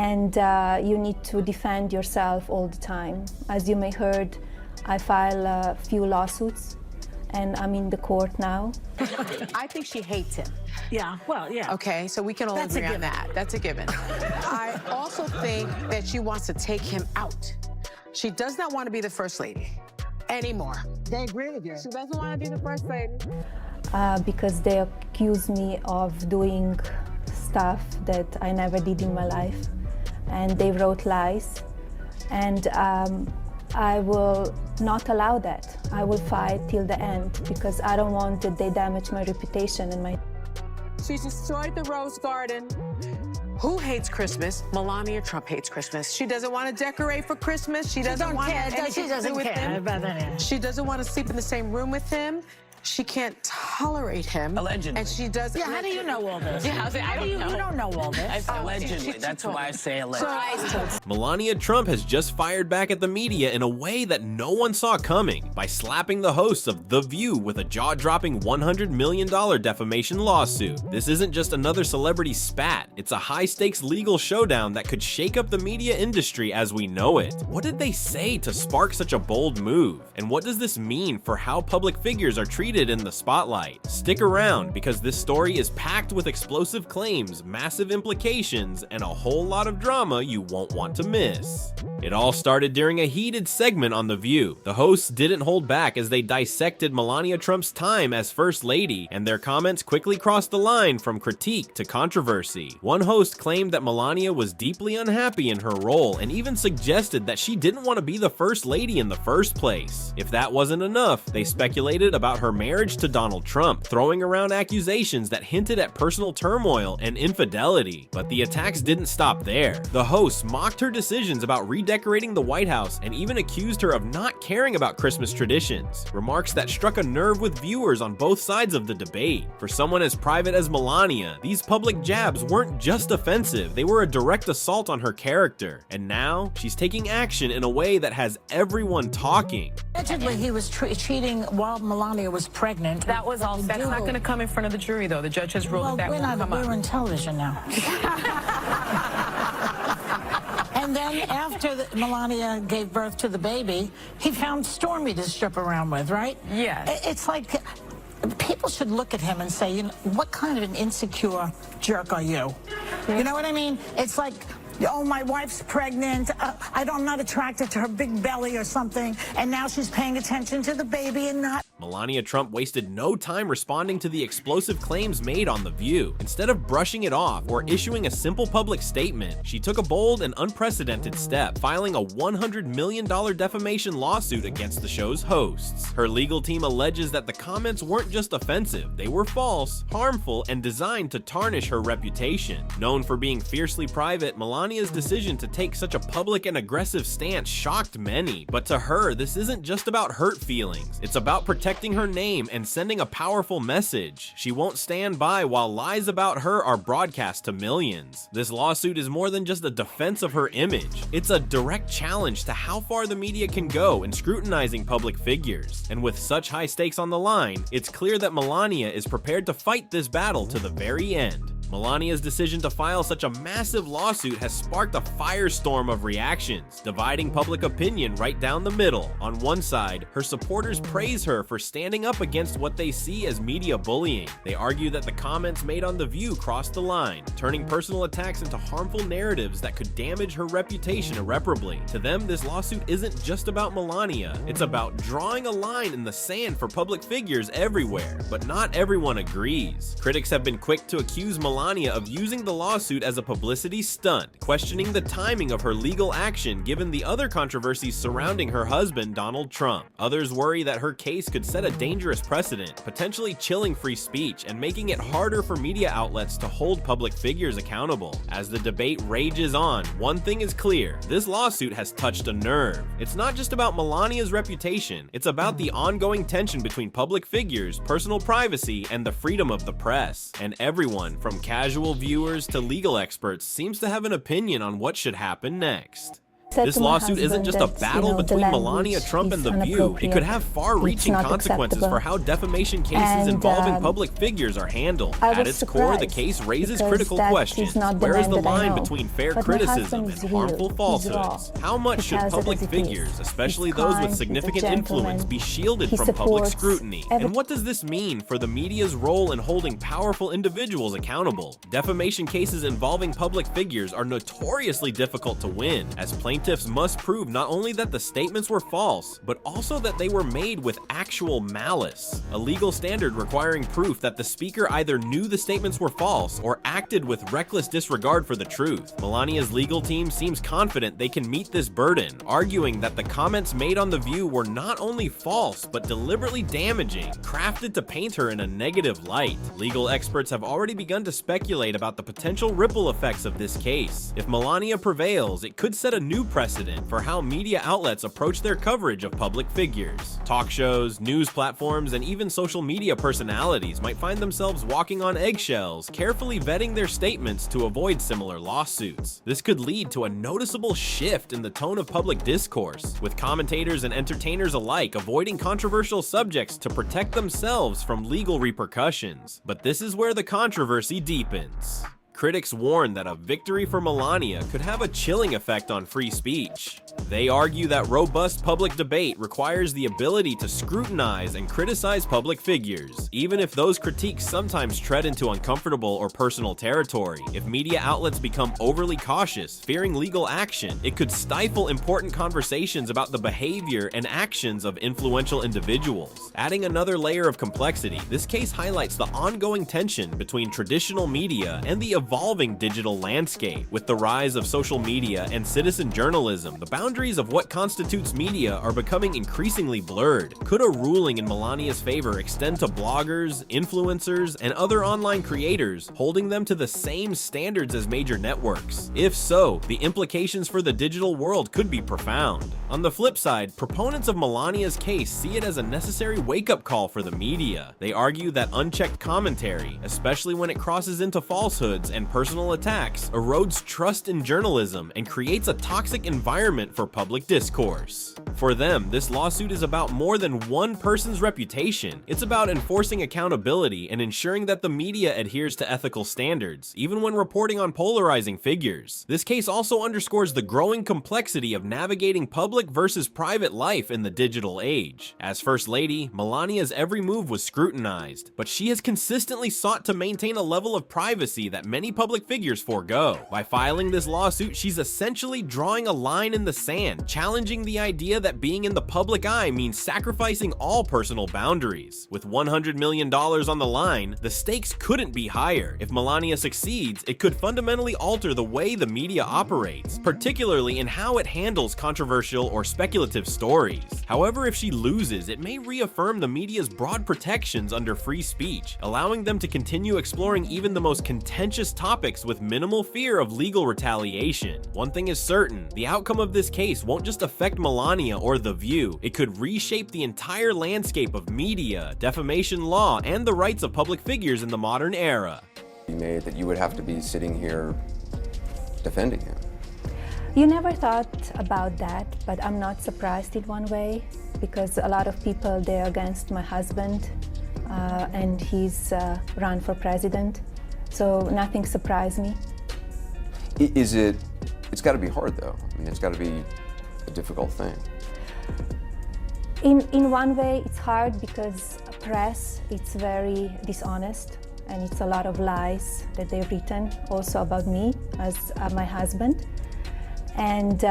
and you need to defend yourself all the time. As you may heard, I file a few lawsuits, and I'm in the court now. I think she hates him. Yeah, well, yeah. Okay, so we can all That's a agree on given. that. That's a given. I also think that she wants to take him out. She does not want to be the first lady anymore. They agree with you. She doesn't want to be the first lady. Because they accuse me of doing stuff that I never did in my life, and they wrote lies, and I will not allow that. I will fight till the end because I don't want that they damage my reputation and my... She destroyed the rose garden. Who hates Christmas? Melania Trump hates Christmas. She doesn't want to decorate for Christmas. She doesn't want to have anything to do with him. She doesn't want to sleep in the same room with him. She can't tolerate him. Allegedly. And she does. Yeah, how do you know all this? Yeah, I don't know. You don't know all this. Allegedly. That's why I say allegedly. Melania Trump has just fired back at the media in a way that no one saw coming by slapping the hosts of The View with a jaw-dropping $100 million defamation lawsuit. This isn't just another celebrity spat. It's a high-stakes legal showdown that could shake up the media industry as we know it. What did they say to spark such a bold move? And what does this mean for how public figures are treated in the spotlight? Stick around because this story is packed with explosive claims, massive implications, and a whole lot of drama you won't want to miss. It all started during a heated segment on The View. The hosts didn't hold back as they dissected Melania Trump's time as First Lady, and their comments quickly crossed the line from critique to controversy. One host claimed that Melania was deeply unhappy in her role and even suggested that she didn't want to be the First Lady in the first place. If that wasn't enough, they speculated about her marriage to Donald Trump, throwing around accusations that hinted at personal turmoil and infidelity. But the attacks didn't stop there. The hosts mocked her decisions about redecorating the White House and even accused her of not caring about Christmas traditions, remarks that struck a nerve with viewers on both sides of the debate. For someone as private as Melania, these public jabs weren't just offensive, they were a direct assault on her character. And now, she's taking action in a way that has everyone talking. Allegedly, he was cheating while Melania was pregnant. That was all. That's not going to come in front of the jury, though. The judge has ruled that won't come up. We're on television now. And then after Melania gave birth to the baby, he found Stormy to strip around with, right? Yes. It's like people should look at him and say, you know, what kind of an insecure jerk are you? You know what I mean? It's like, oh, my wife's pregnant, I'm not attracted to her big belly or something, and now she's paying attention to the baby and not... Melania Trump wasted no time responding to the explosive claims made on The View. Instead of brushing it off or issuing a simple public statement, she took a bold and unprecedented step, filing a $100 million defamation lawsuit against the show's hosts. Her legal team alleges that the comments weren't just offensive, they were false, harmful, and designed to tarnish her reputation. Known for being fiercely private, Melania's decision to take such a public and aggressive stance shocked many. But to her, this isn't just about hurt feelings. It's about protecting her name and sending a powerful message. She won't stand by while lies about her are broadcast to millions. This lawsuit is more than just a defense of her image. It's a direct challenge to how far the media can go in scrutinizing public figures. And with such high stakes on the line, it's clear that Melania is prepared to fight this battle to the very end. Melania's decision to file such a massive lawsuit has sparked a firestorm of reactions, dividing public opinion right down the middle. On one side, her supporters praise her for standing up against what they see as media bullying. They argue that the comments made on The View crossed the line, turning personal attacks into harmful narratives that could damage her reputation irreparably. To them, this lawsuit isn't just about Melania, it's about drawing a line in the sand for public figures everywhere. But not everyone agrees. Critics have been quick to accuse Melania of using the lawsuit as a publicity stunt, questioning the timing of her legal action given the other controversies surrounding her husband, Donald Trump. Others worry that her case could set a dangerous precedent, potentially chilling free speech and making it harder for media outlets to hold public figures accountable. As the debate rages on, one thing is clear: this lawsuit has touched a nerve. It's not just about Melania's reputation, it's about the ongoing tension between public figures, personal privacy, and the freedom of the press. And everyone, from casual viewers to legal experts, seems to have an opinion on what should happen next. This lawsuit isn't just a battle between Melania Trump and The View. It could have far-reaching consequences for how defamation cases involving public figures are handled. At its core, the case raises critical questions. Where is the line between fair criticism and harmful falsehoods? How much should public figures, especially those with significant influence, be shielded from public scrutiny? And what does this mean for the media's role in holding powerful individuals accountable? Defamation cases involving public figures are notoriously difficult to win, as plaintiffs must prove not only that the statements were false, but also that they were made with actual malice, a legal standard requiring proof that the speaker either knew the statements were false or acted with reckless disregard for the truth. Melania's legal team seems confident they can meet this burden, arguing that the comments made on The View were not only false, but deliberately damaging, crafted to paint her in a negative light. Legal experts have already begun to speculate about the potential ripple effects of this case. If Melania prevails, it could set a new precedent for how media outlets approach their coverage of public figures. Talk shows, news platforms, and even social media personalities might find themselves walking on eggshells, carefully vetting their statements to avoid similar lawsuits. This could lead to a noticeable shift in the tone of public discourse, with commentators and entertainers alike avoiding controversial subjects to protect themselves from legal repercussions. But this is where the controversy deepens. Critics warn that a victory for Melania could have a chilling effect on free speech. They argue that robust public debate requires the ability to scrutinize and criticize public figures, even if those critiques sometimes tread into uncomfortable or personal territory. If media outlets become overly cautious, fearing legal action, it could stifle important conversations about the behavior and actions of influential individuals. Adding another layer of complexity, this case highlights the ongoing tension between traditional media and the evolving digital landscape. With the rise of social media and citizen journalism, the boundaries of what constitutes media are becoming increasingly blurred. Could a ruling in Melania's favor extend to bloggers, influencers, and other online creators, holding them to the same standards as major networks? If so, the implications for the digital world could be profound. On the flip side, proponents of Melania's case see it as a necessary wake-up call for the media. They argue that unchecked commentary, especially when it crosses into falsehoods and personal attacks, erodes trust in journalism and creates a toxic environment for public discourse. For them, this lawsuit is about more than one person's reputation. It's about enforcing accountability and ensuring that the media adheres to ethical standards, even when reporting on polarizing figures. This case also underscores the growing complexity of navigating public versus private life in the digital age. As First Lady, Melania's every move was scrutinized, but she has consistently sought to maintain a level of privacy that many public figures forego. By filing this lawsuit, she's essentially drawing a line in the sand, challenging the idea that being in the public eye means sacrificing all personal boundaries. With $100 million on the line, the stakes couldn't be higher. If Melania succeeds, it could fundamentally alter the way the media operates, particularly in how it handles controversial or speculative stories. However, if she loses, it may reaffirm the media's broad protections under free speech, allowing them to continue exploring even the most contentious topics with minimal fear of legal retaliation. One thing is certain, the outcome of this case won't just affect Melania or The View, it could reshape the entire landscape of media, defamation law, and the rights of public figures in the modern era. You made that you would have to be sitting here defending him. You never thought about that, but I'm not surprised in one way, because a lot of people, they're against my husband, and he's run for president, so nothing surprised me. It's got to be hard though. I mean, it's got to be a difficult thing. In one way, it's hard because press, it's very dishonest, and it's a lot of lies that they've written also about me as my husband. And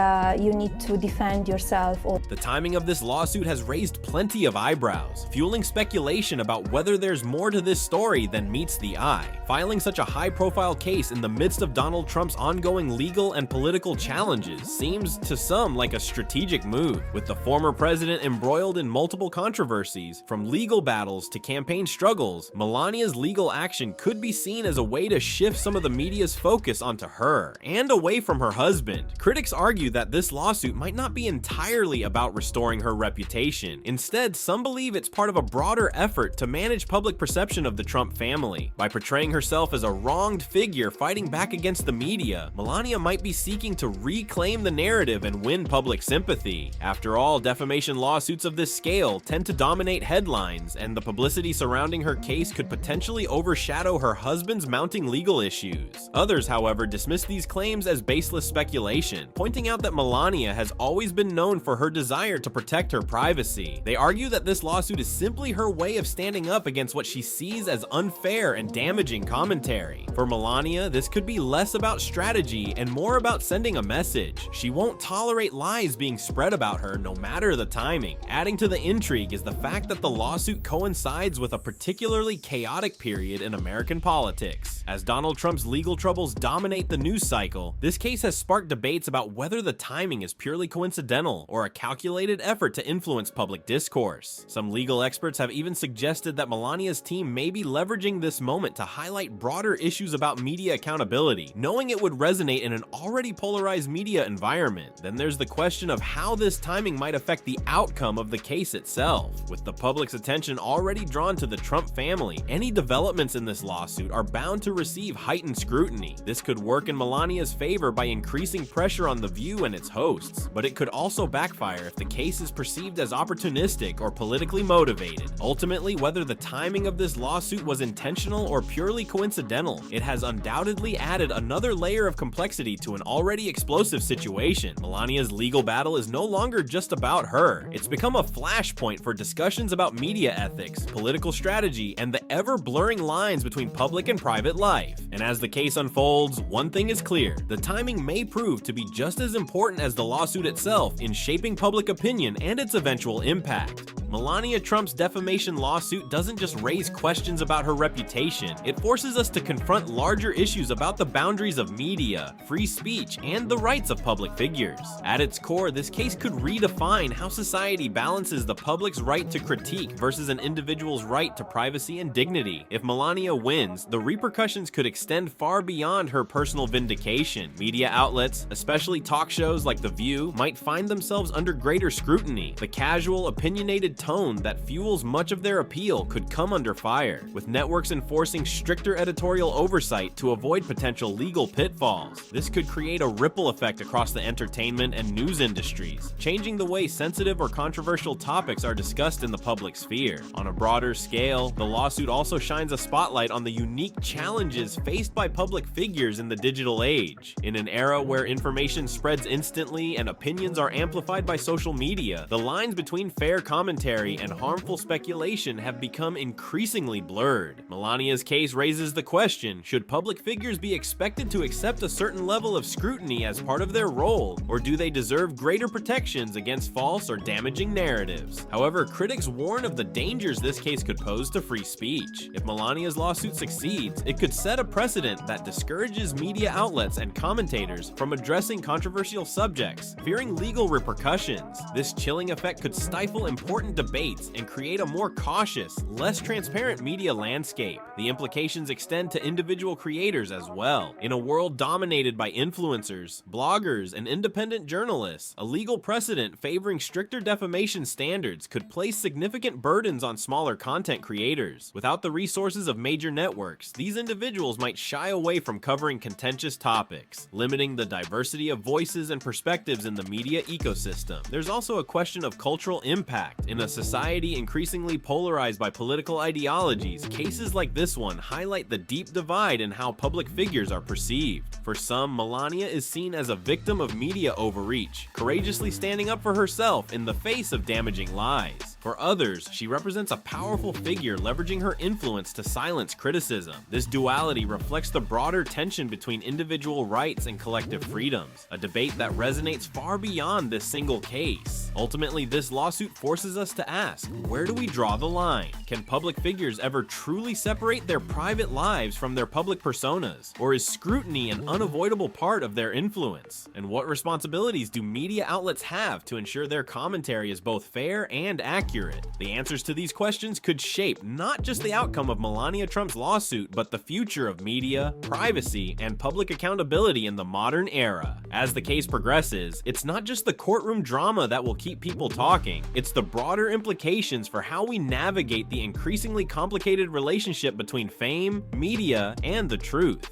you need to defend yourself. The timing of this lawsuit has raised plenty of eyebrows, fueling speculation about whether there's more to this story than meets the eye. Filing such a high-profile case in the midst of Donald Trump's ongoing legal and political challenges seems to some like a strategic move. With the former president embroiled in multiple controversies, from legal battles to campaign struggles, Melania's legal action could be seen as a way to shift some of the media's focus onto her and away from her husband. Critics Critics argue that this lawsuit might not be entirely about restoring her reputation. Instead, some believe it's part of a broader effort to manage public perception of the Trump family. By portraying herself as a wronged figure fighting back against the media, Melania might be seeking to reclaim the narrative and win public sympathy. After all, defamation lawsuits of this scale tend to dominate headlines, and the publicity surrounding her case could potentially overshadow her husband's mounting legal issues. Others, however, dismiss these claims as baseless speculation, pointing out that Melania has always been known for her desire to protect her privacy. They argue that this lawsuit is simply her way of standing up against what she sees as unfair and damaging commentary. For Melania, this could be less about strategy and more about sending a message. She won't tolerate lies being spread about her, no matter the timing. Adding to the intrigue is the fact that the lawsuit coincides with a particularly chaotic period in American politics. As Donald Trump's legal troubles dominate the news cycle, this case has sparked debates about whether the timing is purely coincidental or a calculated effort to influence public discourse. Some legal experts have even suggested that Melania's team may be leveraging this moment to highlight broader issues about media accountability, knowing it would resonate in an already polarized media environment. Then there's the question of how this timing might affect the outcome of the case itself. With the public's attention already drawn to the Trump family, any developments in this lawsuit are bound to receive heightened scrutiny. This could work in Melania's favor by increasing pressure on The View and its hosts, but it could also backfire if the case is perceived as opportunistic or politically motivated. Ultimately, whether the timing of this lawsuit was intentional or purely coincidental, it has undoubtedly added another layer of complexity to an already explosive situation. Melania's legal battle is no longer just about her. It's become a flashpoint for discussions about media ethics, political strategy, and the ever-blurring lines between public and private life. And as the case unfolds, one thing is clear: the timing may prove to be just as important as the lawsuit itself in shaping public opinion and its eventual impact. Melania Trump's defamation lawsuit doesn't just raise questions about her reputation, it forces us to confront larger issues about the boundaries of media, free speech, and the rights of public figures. At its core, this case could redefine how society balances the public's right to critique versus an individual's right to privacy and dignity. If Melania wins, the repercussions could extend far beyond her personal vindication. Media outlets, especially talk shows like The View, might find themselves under greater scrutiny. The casual, opinionated tone that fuels much of their appeal could come under fire, with networks enforcing stricter editorial oversight to avoid potential legal pitfalls. This could create a ripple effect across the entertainment and news industries, changing the way sensitive or controversial topics are discussed in the public sphere. On a broader scale, the lawsuit also shines a spotlight on the unique challenges faced by public figures in the digital age. In an era where information spreads instantly and opinions are amplified by social media, the lines between fair commentary and harmful speculation have become increasingly blurred. Melania's case raises the question: should public figures be expected to accept a certain level of scrutiny as part of their role, or do they deserve greater protections against false or damaging narratives? However, critics warn of the dangers this case could pose to free speech. If Melania's lawsuit succeeds, it could set a precedent that discourages media outlets and commentators from addressing controversial subjects, fearing legal repercussions. This chilling effect could stifle important debates and create a more cautious, less transparent media landscape. The implications extend to individual creators as well. In a world dominated by influencers, bloggers, and independent journalists, a legal precedent favoring stricter defamation standards could place significant burdens on smaller content creators. Without the resources of major networks, these individuals might shy away from covering contentious topics, limiting the diversity of voices and perspectives in the media ecosystem. There's also a question of cultural impact. In a society increasingly polarized by political ideologies, cases like this one highlight the deep divide in how public figures are perceived. For some, Melania is seen as a victim of media overreach, courageously standing up for herself in the face of damaging lies. For others, she represents a powerful figure leveraging her influence to silence criticism. This duality reflects the broader tension between individual rights and collective freedoms, a debate that resonates far beyond this single case. Ultimately, this lawsuit forces us to ask, where do we draw the line? Can public figures ever truly separate their private lives from their public personas? Or is scrutiny an unavoidable part of their influence? And what responsibilities do media outlets have to ensure their commentary is both fair and accurate? accurate? The answers to these questions could shape not just the outcome of Melania Trump's lawsuit, but the future of media, privacy, and public accountability in the modern era. As the case progresses, it's not just the courtroom drama that will keep people talking, it's the broader implications for how we navigate the increasingly complicated relationship between fame, media, and the truth.